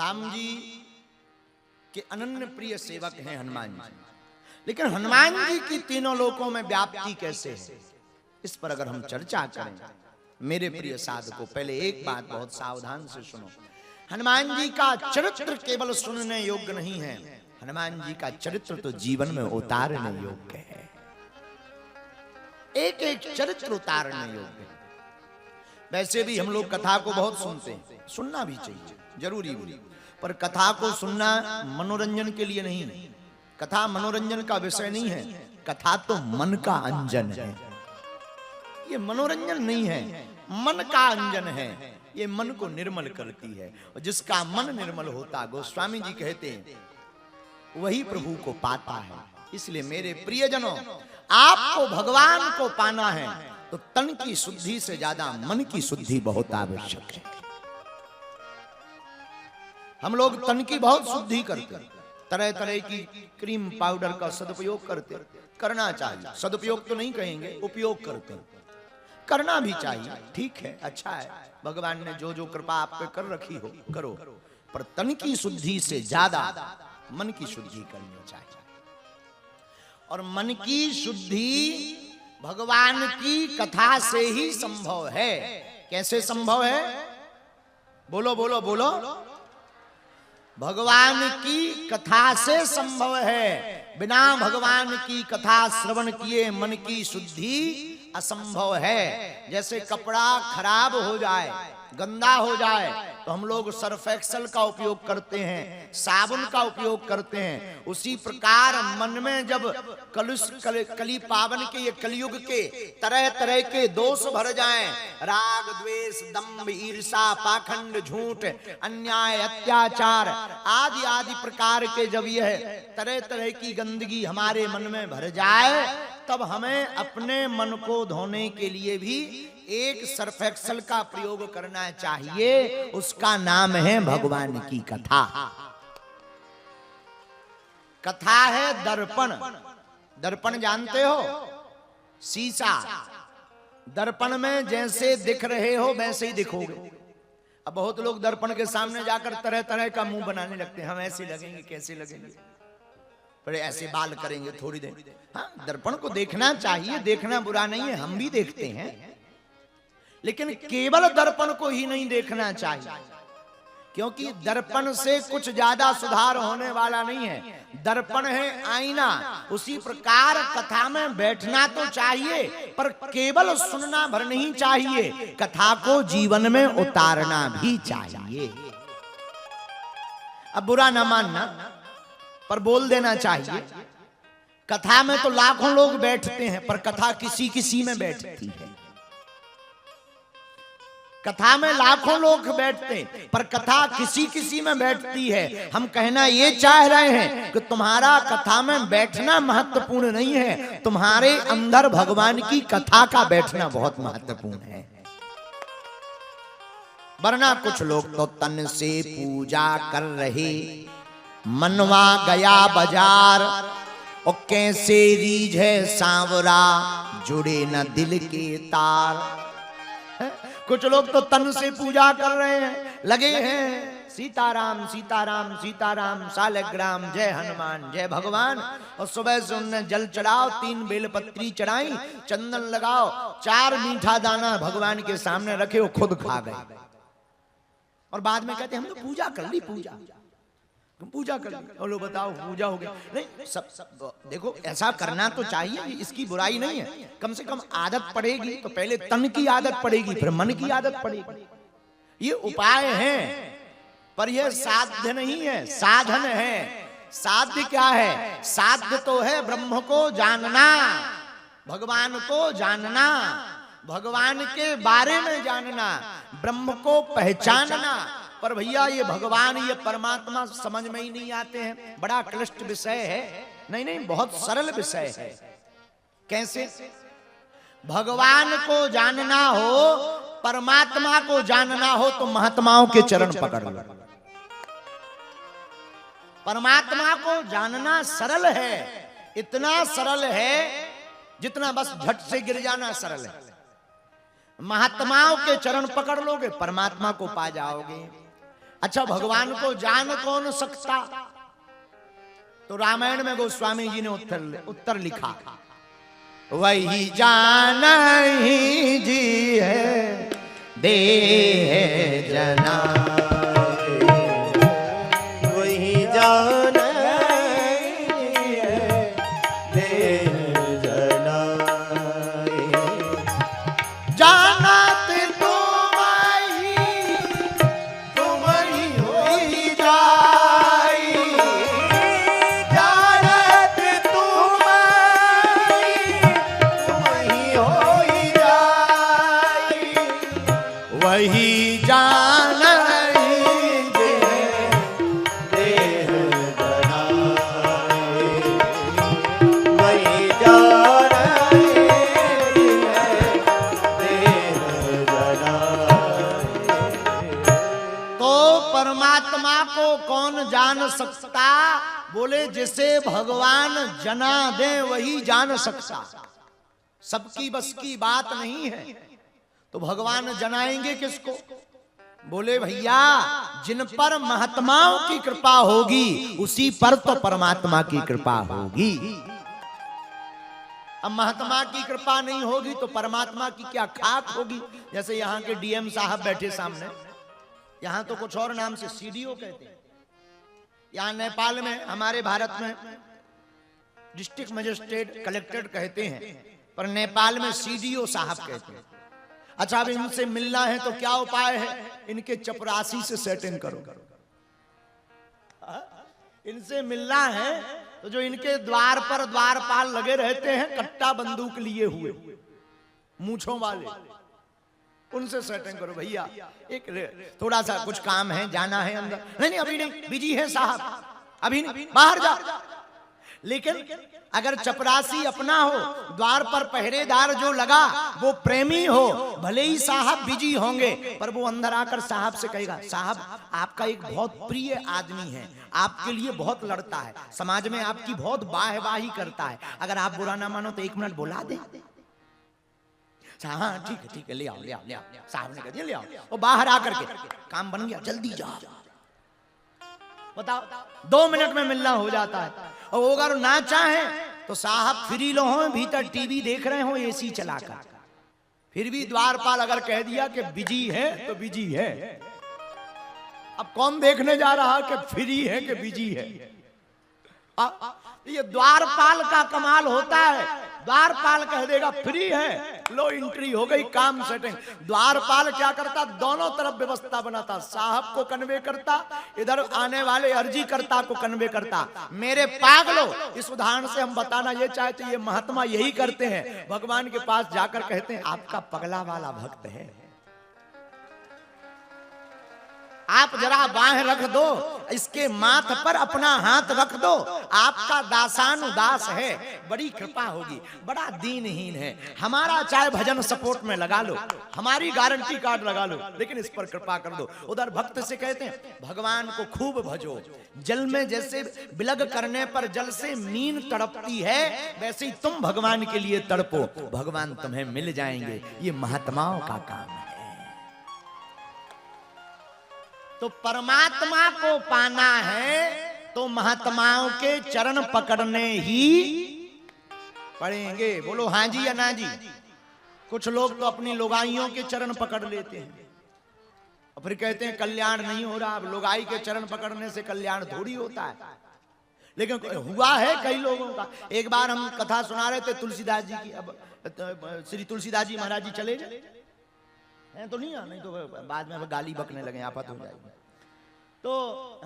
राम जी के अनन्य प्रिय सेवक हैं हनुमान जी, लेकिन हनुमान जी की तीनों लोकों में व्याप्ति कैसे है, इस पर अगर हम चर्चा करें मेरे प्रिय साधकों, पहले एक बात बहुत सावधान से सुनो। हनुमान जी का चरित्र केवल सुनने योग्य नहीं है, हनुमान जी का चरित्र तो जीवन में उतारने योग्य है। एक एक चरित्र उतारने योग्य है। वैसे भी हम लोग कथा को बहुत सुनते हैं, सुनना भी चाहिए, जरूरी भी, पर कथा को सुनना मनोरंजन के लिए नहीं है। कथा मनोरंजन का विषय नहीं है, कथा तो मन का अंजन है। ये मनोरंजन नहीं है, मन का अंजन है। ये मन को निर्मल करती है, और जिसका मन निर्मल होता, गोस्वामी जी कहते हैं, वही प्रभु को पाता है। इसलिए मेरे प्रियजनों, आपको भगवान को पाना है तो तन की शुद्धि से ज्यादा मन की शुद्धि बहुत आवश्यक है। हम लोग तन की बहुत शुद्धि करते हैं, तरह तरह की क्रीम पाउडर का सदुपयोग करते, करना चाहिए। सदुपयोग तो नहीं कहेंगे, उपयोग करते, करना भी चाहिए, ठीक है, अच्छा है। भगवान ने जो जो कृपा आप पे कर रखी हो करो, पर तन की शुद्धि से ज्यादा मन की शुद्धि करनी चाहिए। और मन की शुद्धि भगवान की कथा से ही संभव है। कैसे संभव है? बोलो बोलो बोलो। भगवान की कथा से संभव है। बिना भगवान की कथा श्रवण किए मन की शुद्धि असंभव है। जैसे कपड़ा खराब हो जाए, गंदा हो जाए, तो हम लोग सर्फ एक्सेल का उपयोग करते हैं, साबुन का उपयोग करते हैं। उसी प्रकार मन में जब कली पावन के, ये कलयुग के तरह तरह के दोष भर जाएं, राग द्वेष दंभ ईर्षा पाखंड झूठ अन्याय अत्याचार आदि आदि प्रकार के जब यह तरह तरह की गंदगी हमारे मन में भर जाए, तब हमें अपने मन को धोने के लिए भी एक सर्फ एक्सेल का प्रयोग करना चाहिए। उसका नाम है भगवान की कथा। कथा है दर्पण। दर्पण जानते हो? शीशा। दर्पण में जैसे दिख रहे हो वैसे ही दिखोगे। अब बहुत लोग दर्पण के सामने जाकर तरह तरह का मुंह बनाने लगते हैं, हम ऐसे लगेंगे, कैसे लगेंगे, बड़े ऐसे बाल करेंगे थोड़ी देर। हाँ, दर्पण को देखना चाहिए, देखना बुरा नहीं है, हम भी देखते हैं, लेकिन केवल दर्पण को ही नहीं देखना चाहिए, क्योंकि दर्पण से कुछ ज्यादा सुधार होने वाला नहीं है। दर्पण है आईना। उसी प्रकार कथा में बैठना तो चाहिए, पर केवल सुनना भर नहीं चाहिए, कथा को जीवन में उतारना भी चाहिए। अब बुरा ना मानना, पर बोल देना चाहिए। कथा में तो लाखों लोग बैठते हैं, पर कथा किसी किसी में बैठती है। कथा में लाखों लोग बैठते हैं, पर कथा किसी किसी में बैठती है। हम कहना ये चाह रहे हैं कि तुम्हारा कथा में बैठना महत्वपूर्ण नहीं है, तुम्हारे अंदर भगवान की कथा का बैठना बहुत महत्वपूर्ण है। वरना कुछ लोग तो तन से पूजा कर रहे, मनवा गया बाजार, और कैसे रीझ है सांवरा, जुड़े न दिल के तार। कुछ लोग तो तन से पूजा कर रहे हैं, लगे हैं सीताराम सीताराम सीताराम सालग्राम, जय हनुमान जय भगवान, और सुबह से उन्हें जल चढ़ाओ, 3 बेलपत्री चढ़ाई, चंदन लगाओ, 4 मीठा दाना भगवान के सामने रखे, वो खुद खा गए, और बाद में कहते हम तो पूजा कर ली, पूजा कर ली। और लोग बताओ पूजा हो गया? नहीं, सब देखो, ऐसा करना तो चाहिए, इसकी बुराई नहीं है। कम से कम आदत पड़ेगी तो पहले तन की आदत पड़ेगी, फिर मन की आदत पड़ेगी। ये उपाय हैं, पर यह साध्य नहीं है, साधन है। साध्य क्या है? साध्य तो है ब्रह्म को जानना, भगवान को जानना, भगवान के बारे में जानना, ब्रह्म को पहचानना। पर भैया ये भगवान, ये परमात्मा समझ में ही नहीं आते हैं, बड़ा क्लिष्ट विषय है। नहीं नहीं, बहुत सरल विषय है। कैसे? भगवान को जानना हो, परमात्मा को जानना हो, तो महात्माओं के चरण पकड़ लो। परमात्मा को जानना सरल है, इतना सरल है जितना बस झट से गिर जाना सरल है। महात्माओं के चरण पकड़ लोगे, परमात्मा को पा जाओगे। अच्छा भगवान को जान कौन सकता? तो रामायण में गोस्वामी जी ने उत्तर लिखा, वही जान ही जी है देह जना, वही जान ही है देह जना, जानत तुम ही होई जाई, जानत तुम ही होई जाई, वही जान ही देह जना, वही जान ही देह जना। तो परमात्मा को कौन जान सकता? बोले जिसे भगवान जना दे वही जान सकता, सबकी बस की बात नहीं है। तो भगवान जनाएंगे किसको? बोले भैया जिन पर महात्माओं की कृपा होगी उसी पर तो परमात्मा की कृपा होगी। अब महात्मा की कृपा नहीं होगी तो परमात्मा की क्या खाक होगी? जैसे यहाँ के डीएम साहब बैठे सामने, यहाँ तो कुछ और नाम से सीडीओ कहते हैं, यहाँ नेपाल में, हमारे भारत में डिस्ट्रिक्ट मजिस्ट्रेट कलेक्टर कहते हैं, पर नेपाल में सीडीओ साहब कहते हैं। अच्छा अब इनसे मिलना है तो क्या उपाय है? इनके चपरासी से सेटिंग करो। इनसे मिलना है तो जो इनके द्वार पर द्वारपाल लगे रहते हैं कट्टा बंदूक लिए हुए मूंछों वाले, उनसे सेटिंग करो। भैया एक थोड़ा सा कुछ काम है, जाना है अंदर। नहीं अभी नहीं, बिजी है साहब, अभी नहीं, बाहर जा। लेकिन अगर चपरासी अपना हो, द्वार पर पहरेदार जो लगा वो प्रेमी हो, भले ही साहब बिजी होंगे पर वो अंदर आकर साहब से कहेगा, साहब आपका एक बहुत प्रिय आदमी है, आपके लिए बहुत लड़ता है, समाज में आपकी बहुत वाहवाही करता है, अगर आप बुरा ना मानो तो 1 मिनट बुला दे। हाँ ठीक है ले आओ ले आओ ले आओ। साहब ने कह दिया ले आओ, वो बाहर आकर के काम बन गया, जल्दी जाओ। बताओ 2 मिनट में मिलना हो जाता है। और अगर ना चाहे तो साहब फ्री लो हो, भीतर टीवी देख रहे हो एसी चलाकर, फिर भी द्वारपाल अगर कह दिया कि बिजी है तो बिजी है। अब कौन देखने जा रहा कि फ्री है कि बिजी है? ये द्वारपाल का कमाल होता है। द्वारपाल कह देगा फ्री है, लो एंट्री हो गई, काम सेटिंग। द्वारपाल क्या करता? दोनों तरफ व्यवस्था बनाता, साहब को कन्वे करता, इधर आने वाले अर्जी करता को कन्वे करता। मेरे पागलो, इस उदाहरण से हम बताना ये चाहते, ये महात्मा यही करते हैं, भगवान के पास जाकर कहते हैं आपका पगला वाला भक्त है, आप जरा बाह रख दो, इसके माथ पर अपना हाथ रख दो, आपका दासानुदास है, बड़ी कृपा होगी, बड़ा दीनहीन है, हमारा चाहे भजन सपोर्ट में लगा लो, हमारी गारंटी कार्ड लगा लो, लेकिन इस पर कृपा कर दो। उधर भक्त से कहते हैं भगवान को खूब भजो, जल में जैसे बिलग करने पर जल से मीन तड़पती है, वैसे ही तुम भगवान के लिए तड़पो, भगवान तुम्हें मिल जाएंगे। ये महात्माओं का काम है। तो परमात्मा को पाना है तो महात्माओं के चरण पकड़ने ही पड़ेंगे। बोलो हाँ जी या ना जी? कुछ लोग तो अपनी लुगाइयों के चरण पकड़ लेते हैं और फिर कहते हैं कल्याण नहीं हो रहा। अब लुगाई के चरण पकड़ने से कल्याण थोड़ी होता है, लेकिन हुआ है कई लोगों का। एक बार हम कथा सुना रहे थे तुलसीदास जी की, अब श्री तुलसीदास जी महाराज जी चले गए हैं तो नहीं तो बाद में गाली बकने लगे, आफत हो जाएगी। तो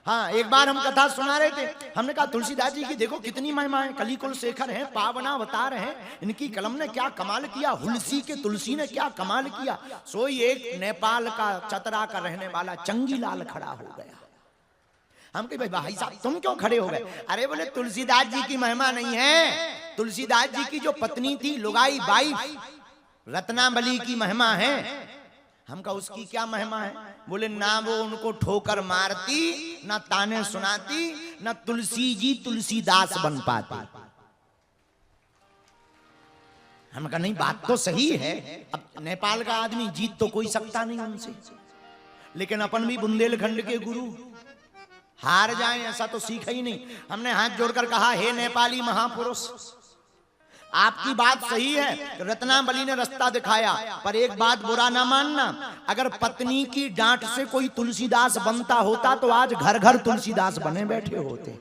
हाँ एक बार हम कथा सुना रहे थे, हमने कहा तुलसीदास जी की देखो कितनी महिमा है, कलिकुल शेखर हैं, पावनावतार हैं, इनकी कलम ने क्या कमाल किया, हुलसी के तुलसी ने क्या कमाल किया। सोई एक नेपाल का चतरा का रहने वाला चंगीलाल खड़ा हो गया। हम कहे भाई साहब तुम क्यों खड़े हो गए? अरे बोले तुलसीदास जी की महिमा नहीं है, तुलसीदास जी की जो पत्नी थी लुगाई बाई रत्नावली की महिमा है। हम कहा उसकी क्या महिमा है? बोले ना वो उनको ठोकर मारती, ना ताने सुनाती, ना तुलसी जी तुलसीदास बन पाती। हम कहा नहीं बात तो सही है, अब नेपाल का आदमी जीत तो कोई सकता नहीं उनसे, लेकिन अपन भी बुंदेलखंड के गुरु हार जाएं ऐसा तो सीखा ही नहीं। हमने हाथ जोड़कर कहा, हे नेपाली महापुरुष, आपकी बात सही है, रत्नावली ने रास्ता दिखाया, पर एक बात बुरा ना मानना, अगर पत्नी की डांट से कोई तुलसीदास बनता होता तो आज घर घर तुलसीदास बने बैठे होते।